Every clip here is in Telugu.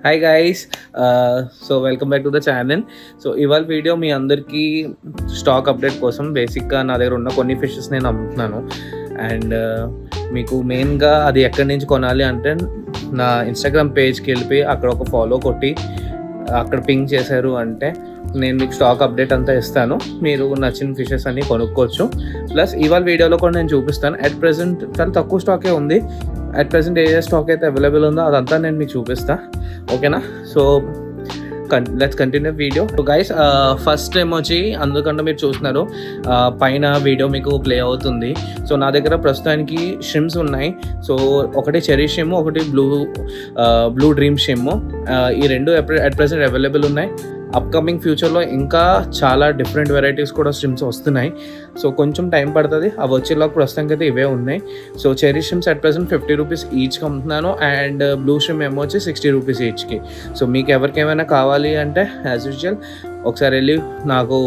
Hi guys. So welcome back to the channel. So ఇవాళ వీడియో మీ అందరికీ స్టాక్ అప్డేట్ కోసం. బేసిక్గా నా దగ్గర ఉన్న కొన్ని ఫిషెస్ నేను అమ్ముతున్నాను. అండ్ మీకు మెయిన్గా అది ఎక్కడి నుంచి కొనాలి అంటే నా ఇన్స్టాగ్రామ్ పేజ్కి వెళ్ళిపోయి అక్కడ ఒక ఫాలో కొట్టి అక్కడ పింక్ చేశారు అంటే నేను మీకు స్టాక్ అప్డేట్ అంతా ఇస్తాను. మీరు నచ్చిన ఫిషెస్ అన్నీ కొనుక్కోవచ్చు. ప్లస్ ఇవాళ వీడియోలో కూడా నేను చూపిస్తాను. అట్ ప్రెజెంట్ చాలా తక్కువ స్టాకే ఉంది. అట్ ప్రెజెంట్ ఏ స్టాక్ అయితే అవైలబుల్ ఉందో అదంతా నేను మీకు చూపిస్తాను. ఓకేనా? So let's continue video. So guys, first time వచ్చి అందుకంటే మీరు చూస్తున్నారు పైన వీడియో మీకు ప్లే అవుతుంది. సో నా దగ్గర ప్రస్తుతానికి షిమ్స్ ఉన్నాయి. సో ఒకటి చెరీ షిమ్, ఒకటి బ్లూ డ్రీమ్ షిమ్. ఈ రెండు అట్ ప్రెసెంట్ అవైలబుల్ ఉన్నాయి. అప్కమింగ్ ఫ్యూచర్లో ఇంకా చాలా డిఫరెంట్ వెరైటీస్ కూడా షిమ్స్ వస్తున్నాయి. సో కొంచెం టైం పడుతుంది. అవి వచ్చేలోకి ప్రస్తుతానికి అయితే ఇవే ఉన్నాయి. So cherry shims at present 50 rupees ఈచ్కి అమ్ముతున్నాను. అండ్ బ్లూ షిమ్ ఏమో వచ్చి 60 రూపీస్ ఈచ్కి. సో మీకు ఎవరికేమైనా కావాలి అంటే యాజ్ యూజువల్ ఒకసారి వెళ్ళి నాకు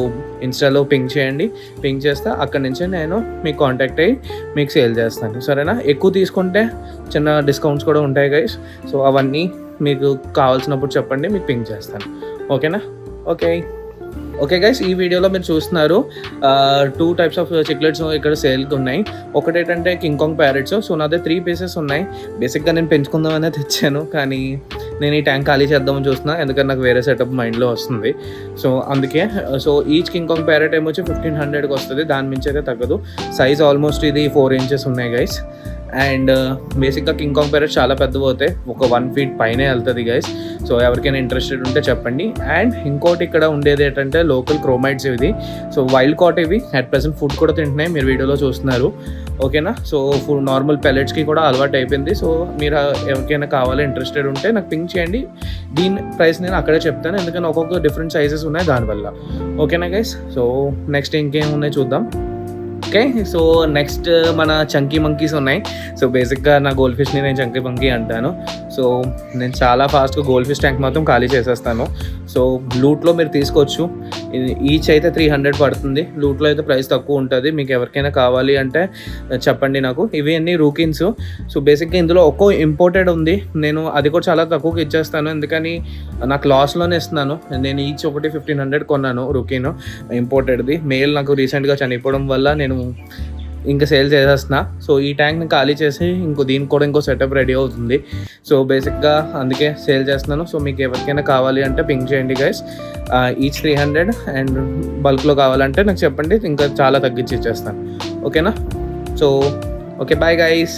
ఇన్స్టాలో పింక్ చేయండి. పింక్ చేస్తే అక్కడి నుంచి నేను మీకు కాంటాక్ట్ అయ్యి మీకు సేల్ చేస్తాను. సరేనా? ఎక్కువ తీసుకుంటే చిన్న డిస్కౌంట్స్ కూడా ఉంటాయి గైస్. సో అవన్నీ మీకు కావాల్సినప్పుడు చెప్పండి, మీకు పింక్ చేస్తాను. ఓకేనా? ఓకే గైస్, ఈ వీడియోలో మీరు చూస్తున్నారు 2 టైప్స్ ఆఫ్ చిక్లెట్స్ ఇక్కడ సేల్కి ఉన్నాయి. ఒకటి ఏంటంటే కింగ్ కాంగ్ ప్యారెట్స్. సో నా దగ్గర 3 పీసెస్ ఉన్నాయి. బేసిక్గా నేను పెంచుకుందామనే తెచ్చాను, కానీ నేను ఈ ట్యాంక్ ఖాళీ చేద్దామని చూస్తున్నా, ఎందుకంటే నాకు వేరే సెటప్ మైండ్లో వస్తుంది. సో అందుకే ఈచ్ కింగ్ కాంగ్ ప్యారెట్ ఏమో వచ్చి 1500కి వస్తుంది. దాని మించి అయితే తగ్గదు. సైజ్ ఆల్మోస్ట్ ఇది 4 ఇంచెస్ ఉన్నాయి గైస్. అండ్ బేసిక్గా కింగ్ కాంగ్ ప్యారెట్ చాలా పెద్దవి అవుతాయి, ఒక 1 ఫీట్ పైనే వెళ్తుంది గైస్. సో ఎవరికైనా ఇంట్రెస్టెడ్ ఉంటే చెప్పండి. అండ్ ఇంకోటి ఇక్కడ ఉండేది ఏంటంటే లోకల్ క్రోమైడ్స్ ఇవి. సో వైల్డ్ కాట్ ఇవి అట్ ప్రెసెంట్ ఫుడ్ కూడా తింటున్నాయి, మీరు వీడియోలో చూస్తున్నారు. ఓకేనా? సో నార్మల్ పెల్లెట్స్కి కూడా అలవాటు అయిపోయింది. సో మీరు ఎవరికైనా కావాలి ఇంట్రెస్టెడ్ ఉంటే నాకు పింక్ చేయండి. దీని ప్రైస్ నేను అక్కడే చెప్తాను, ఎందుకంటే ఒక్కొక్క డిఫరెంట్ సైజెస్ ఉన్నాయి దానివల్ల. ఓకేనా గైస్? సో నెక్స్ట్ ఇంకేం ఉన్నాయి చూద్దాం. ఓకే, సో నెక్స్ట్ మన చంకీ మంకీస్ ఉన్నాయి. సో బేసిక్గా నా గోల్డ్ ఫిష్ని నేను చంకీ మంకీ అంటాను. సో నేను చాలా ఫాస్ట్గా గోల్డ్ ఫిష్ ట్యాంక్ మొత్తం ఖాళీ చేసేస్తాను. సో లూట్లో మీరు తీసుకోవచ్చు. ఈచ్ అయితే 300 పడుతుంది. లూట్లో అయితే ప్రైస్ తక్కువ ఉంటుంది. మీకు ఎవరికైనా కావాలి అంటే చెప్పండి నాకు. ఇవి అన్ని రూకిన్స్. సో బేసిక్గా ఇందులో ఒక్కో ఇంపోర్టెడ్ ఉంది. నేను అది కూడా చాలా తక్కువకి ఇచ్చేస్తాను, ఎందుకని నాకు లాస్లోనే ఇస్తున్నాను. నేను ఈచ్ ఒకటి 1500 కొన్నాను రూకీను, ఇంపోర్టెడ్ది. మేల్ నాకు రీసెంట్గా చనిపోవడం వల్ల నేను ఇంకా సేల్ చేసేస్తున్నా. సో ఈ ట్యాంక్ని ఖాళీ చేసి దీనికి కూడా ఇంకో సెటప్ రెడీ అవుతుంది. సో బేసిక్గా అందుకే సేల్ చేస్తున్నాను. సో మీకు ఎవరికైనా కావాలి అంటే పింక్ చేయండి గైస్. ఈచ్ 300. అండ్ బల్క్లో కావాలంటే నాకు చెప్పండి, ఇంకా చాలా తగ్గించి ఇచ్చేస్తాను. ఓకేనా? So okay, bye guys.